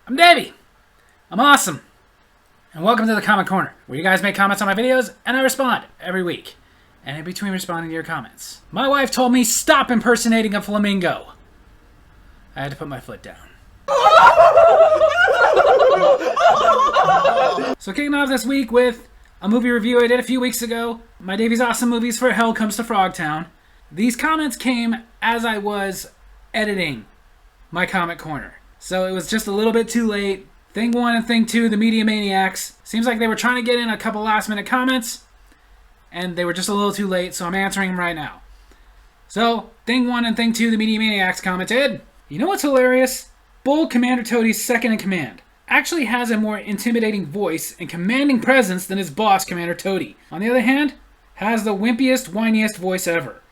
I'm Davey. I'm awesome. And welcome to the Comment Corner, where you guys make comments on my videos and I respond every week. And in between responding to your comments, my wife told me stop impersonating a flamingo. I had to put my foot down. So kicking off this week with a movie review I did a few weeks ago, my Davey's Awesome Movies for Hell Comes to Frogtown. These comments came as I was editing my Comment Corner. So it was just a little bit too late. Thing 1 and Thing 2, the Media Maniacs. Seems like they were trying to get in a couple last minute comments, and they were just a little too late, so I'm answering them right now. So, Thing 1 and Thing 2, the Media Maniacs commented, "You know what's hilarious? Bull, Commander Toady's second in command, actually has a more intimidating voice and commanding presence than his boss, Commander Toady. On the other hand, has the wimpiest, whiniest voice ever.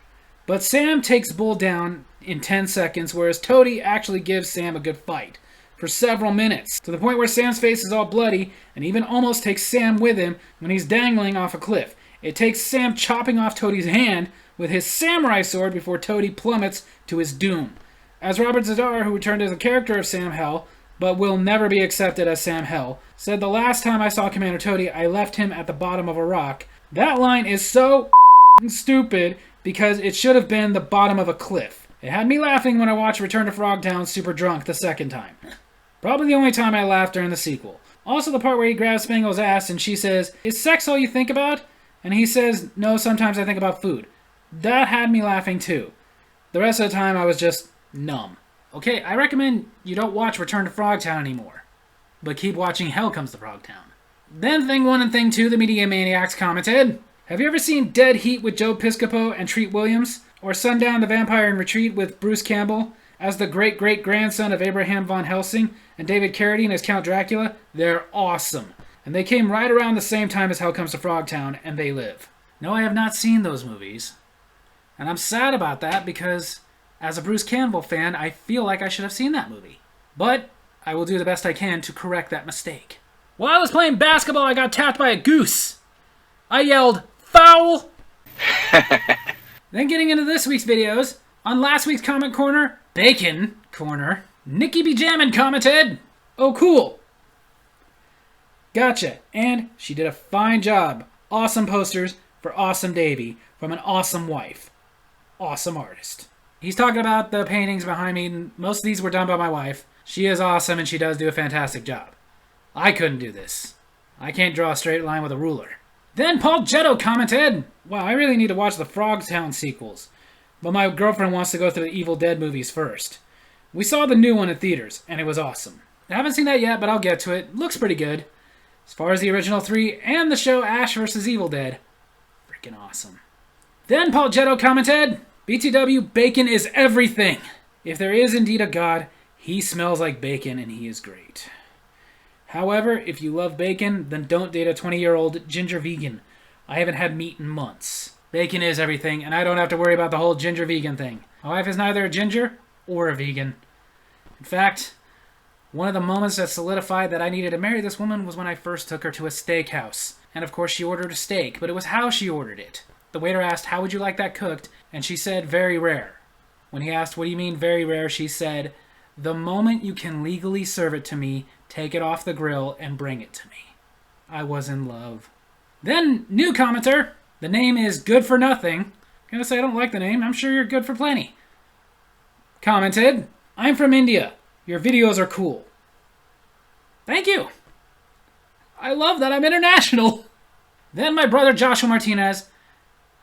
But Sam takes Bull down in 10 seconds, whereas Toady actually gives Sam a good fight for several minutes, to the point where Sam's face is all bloody, and even almost takes Sam with him when he's dangling off a cliff. It takes Sam chopping off Toady's hand with his samurai sword before Toady plummets to his doom. As Robert Zadar, who returned as a character of Sam Hell, but will never be accepted as Sam Hell, said, the last time I saw Commander Toady, I left him at the bottom of a rock. That line is so stupid because it should have been the bottom of a cliff. It had me laughing when I watched Return to Frogtown super drunk the second time. Probably the only time I laughed during the sequel. Also the part where he grabs Spangle's ass and she says, is sex all you think about? And he says, no, sometimes I think about food. That had me laughing too. The rest of the time I was just numb. Okay, I recommend you don't watch Return to Frogtown anymore, but keep watching Hell Comes to Frogtown. Then Thing 1 and Thing 2, the Media Maniacs commented, have you ever seen Dead Heat with Joe Piscopo and Treat Williams? Or Sundown the Vampire in Retreat with Bruce Campbell as the great-great-grandson of Abraham von Helsing and David Carradine as Count Dracula? They're awesome. And they came right around the same time as Hell Comes to Frogtown, and they live. No, I have not seen those movies. And I'm sad about that because, as a Bruce Campbell fan, I feel like I should have seen that movie. But I will do the best I can to correct that mistake. While I was playing basketball, I got tapped by a goose. I yelled, foul! Then getting into this week's videos, on last week's Comment Corner, Bacon Corner, Nikki B. Jammin commented, oh cool. Gotcha, and she did a fine job. Awesome posters for Awesome Davey from an awesome wife. Awesome artist. He's talking about the paintings behind me, and most of these were done by my wife. She is awesome and she does do a fantastic job. I couldn't do this. I can't draw a straight line with a ruler. Then Paul Jetto commented, wow, I really need to watch the Frogtown sequels, but my girlfriend wants to go through the Evil Dead movies first. We saw the new one in theaters, and it was awesome. I haven't seen that yet, but I'll get to it. Looks pretty good. As far as the original 3 and the show Ash vs. Evil Dead, freaking awesome. Then Paul Jetto commented, BTW, bacon is everything. If there is indeed a God, he smells like bacon and he is great. However, if you love bacon, then don't date a 20-year-old ginger vegan. I haven't had meat in months. Bacon is everything, and I don't have to worry about the whole ginger vegan thing. My wife is neither a ginger or a vegan. In fact, one of the moments that solidified that I needed to marry this woman was when I first took her to a steakhouse. And of course she ordered a steak, but it was how she ordered it. The waiter asked, how would you like that cooked? And she said, very rare. When he asked, what do you mean very rare? She said, the moment you can legally serve it to me, take it off the grill and bring it to me. I was in love. Then, new commenter. The name is Good for Nothing. I'm gonna say I don't like the name. I'm sure you're good for plenty. Commented, I'm from India. Your videos are cool. Thank you. I love that I'm international. Then my brother Joshua Martinez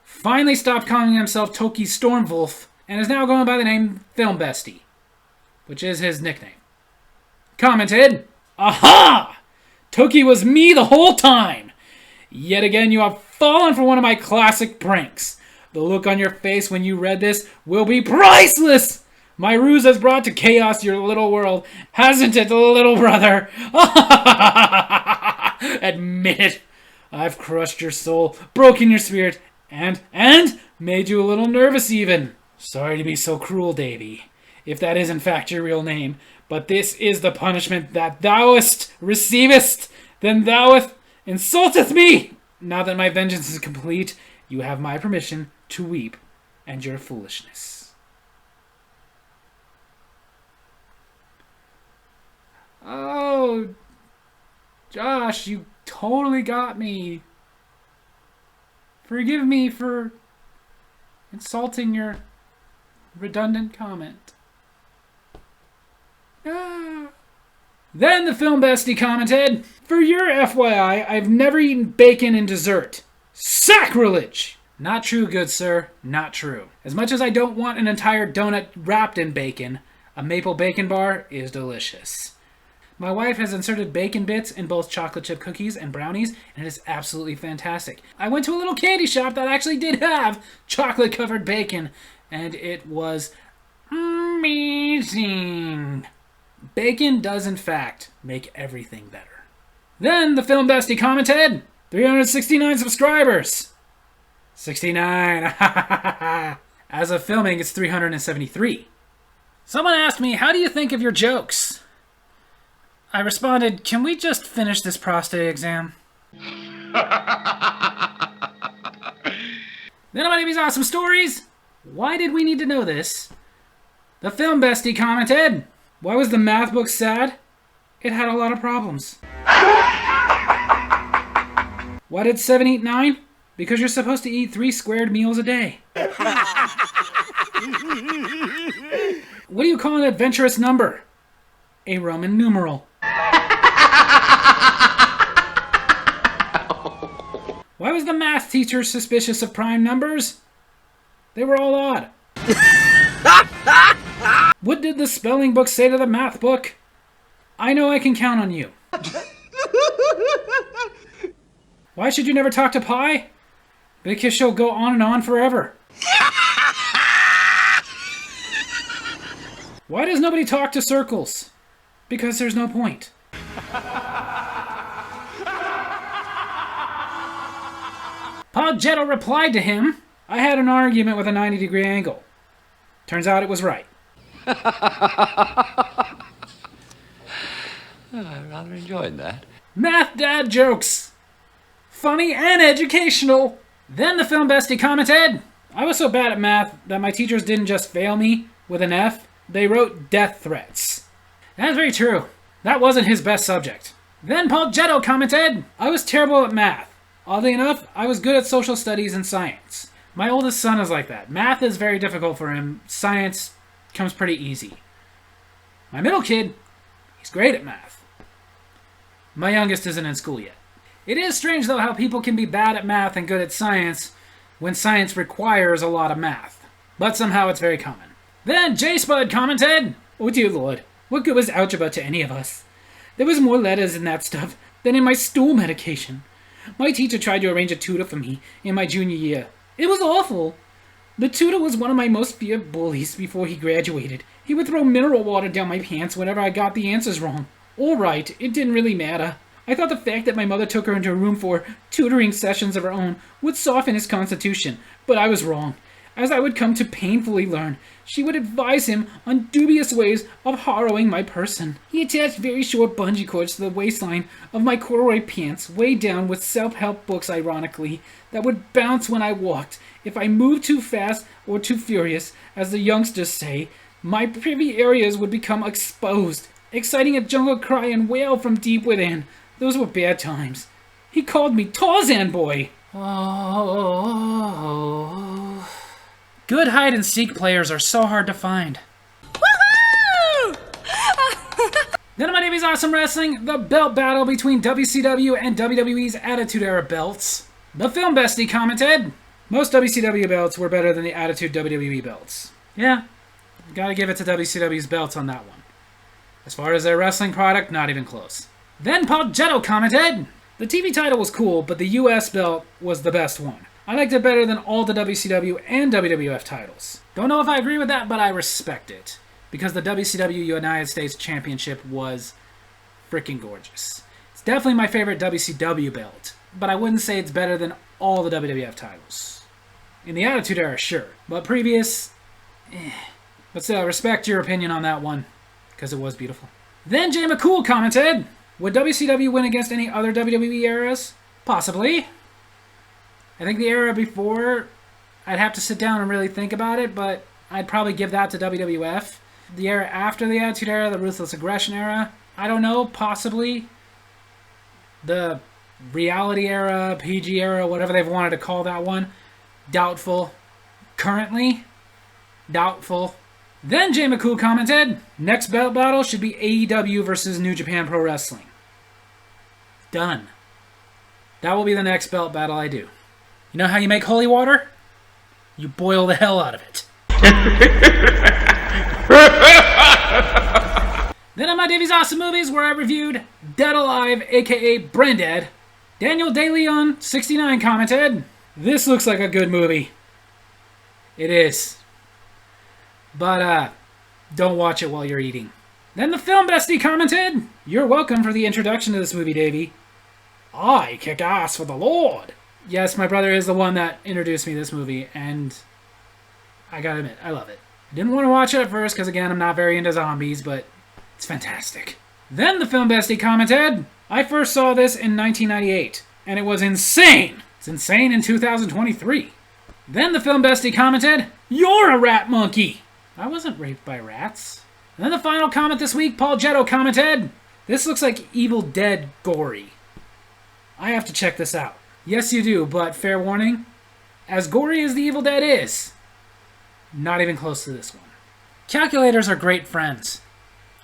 finally stopped calling himself Toki Stormwolf and is now going by the name Film Bestie, which is his nickname. Commented, aha! Toki was me the whole time. Yet again, you have fallen for one of my classic pranks. The look on your face when you read this will be priceless. My ruse has brought to chaos your little world, hasn't it, little brother? Admit it. I've crushed your soul, broken your spirit, and made you a little nervous even. Sorry to be so cruel, Davey, if that is in fact your real name, but this is the punishment that thou'st receivest. Then thou insulteth me. Now that my vengeance is complete, you have my permission to weep and your foolishness. Oh, Josh, you totally got me. Forgive me for insulting your redundant comment. Ah. Then the film bestie commented, "For your FYI, I've never eaten bacon in dessert. Sacrilege!" Not true, good sir. Not true. As much as I don't want an entire donut wrapped in bacon, a maple bacon bar is delicious. My wife has inserted bacon bits in both chocolate chip cookies and brownies, and it is absolutely fantastic. I went to a little candy shop that actually did have chocolate-covered bacon, and it was amazing. Bacon does, in fact, make everything better. Then the film bestie commented, 369 subscribers. 69. As of filming, it's 373. Someone asked me, how do you think of your jokes? I responded, can we just finish this prostate exam? Then on my Davy's Awesome Stories, why did we need to know this? The film bestie commented, why was the math book sad? It had a lot of problems. Why did 7 eat 9? Because you're supposed to eat 3 squared meals a day. What do you call an adventurous number? A Roman numeral. Why was the math teacher suspicious of prime numbers? They were all odd. What did the spelling book say to the math book? I know I can count on you. Why should you never talk to Pi? Because she'll go on and on forever. Why does nobody talk to circles? Because there's no point. Poggetto replied to him, I had an argument with a 90-degree angle. Turns out it was right. I rather enjoyed that. Math dad jokes. Funny and educational. Then the film bestie commented, I was so bad at math that my teachers didn't just fail me with an F, they wrote death threats. That's very true. That wasn't his best subject. Then Poggetto commented, I was terrible at math. Oddly enough, I was good at social studies and science. My oldest son is like that. Math is very difficult for him. Science comes pretty easy. My middle kid, he's great at math. My youngest isn't in school yet. It is strange, though, how people can be bad at math and good at science when science requires a lot of math. But somehow it's very common. Then J-Spud commented, oh dear lord, what good was algebra to any of us? There was more letters in that stuff than in my stool medication. My teacher tried to arrange a tutor for me in my junior year. It was awful. The tutor was one of my most feared bullies before he graduated. He would throw mineral water down my pants whenever I got the answers wrong. All right, it didn't really matter. I thought the fact that my mother took her into a room for tutoring sessions of her own would soften his constitution, but I was wrong. As I would come to painfully learn, she would advise him on dubious ways of harrowing my person. He attached very short bungee cords to the waistline of my corduroy pants, weighed down with self-help books, ironically, that would bounce when I walked. If I moved too fast or too furious, as the youngsters say, my privy areas would become exposed, exciting a jungle cry and wail from deep within. Those were bad times. He called me Tarzan Boy. Oh. Good hide-and-seek players are so hard to find. Woohoo! Then on my Davy's Awesome Wrestling, the belt battle between WCW and WWE's Attitude Era belts. The film bestie commented, most WCW belts were better than the Attitude WWE belts. Yeah, gotta give it to WCW's belts on that one. As far as their wrestling product, not even close. Then Poggetto commented, the TV title was cool, but the US belt was the best one. I liked it better than all the WCW and WWF titles. Don't know if I agree with that, but I respect it. Because the WCW United States Championship was freaking gorgeous. It's definitely my favorite WCW belt, but I wouldn't say it's better than all the WWF titles. In the Attitude Era, sure, but previous, But still, I respect your opinion on that one, because it was beautiful. Then Jay McCool commented, would WCW win against any other WWE eras? Possibly. I think the era before, I'd have to sit down and really think about it, but I'd probably give that to WWF. The era after the Attitude Era, the Ruthless Aggression Era, I don't know, possibly. The reality era, PG era, whatever they've wanted to call that one, doubtful. Currently, doubtful. Then Jay McCool commented, next belt battle should be AEW versus New Japan Pro Wrestling. Done. That will be the next belt battle I do. You know how you make holy water? You boil the hell out of it. Then on my Davies Awesome Movies, where I reviewed Dead Alive, aka Brain Dead, Daniel DeLeon 69 commented, this looks like a good movie. It is. But, don't watch it while you're eating. Then the Film Bestie commented, you're welcome for the introduction to this movie, Davey. I kick ass for the Lord. Yes, my brother is the one that introduced me to this movie, and I gotta admit, I love it. I didn't want to watch it at first, because again, I'm not very into zombies, but it's fantastic. Then the Film Bestie commented, I first saw this in 1998, and it was insane. It's insane in 2023. Then the Film Bestie commented, you're a rat monkey. I wasn't raped by rats. And then the final comment this week, Paul Jetto commented, this looks like Evil Dead gory. I have to check this out. Yes, you do, but fair warning, as gory as the Evil Dead is, not even close to this one. Calculators are great friends.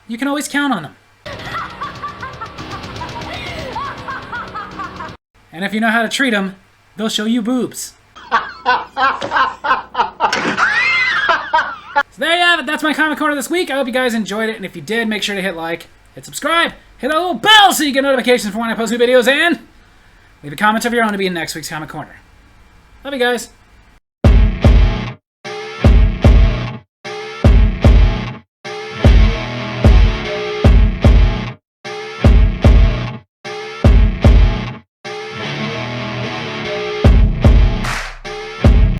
You can always count on them. And if you know how to treat them, they'll show you boobs. So there you have it. That's my Comic Corner this week. I hope you guys enjoyed it. And if you did, make sure to hit like, hit subscribe, hit that little bell so you get notifications for when I post new videos, and leave a comment of your own to be in next week's Comic Corner. Love you guys.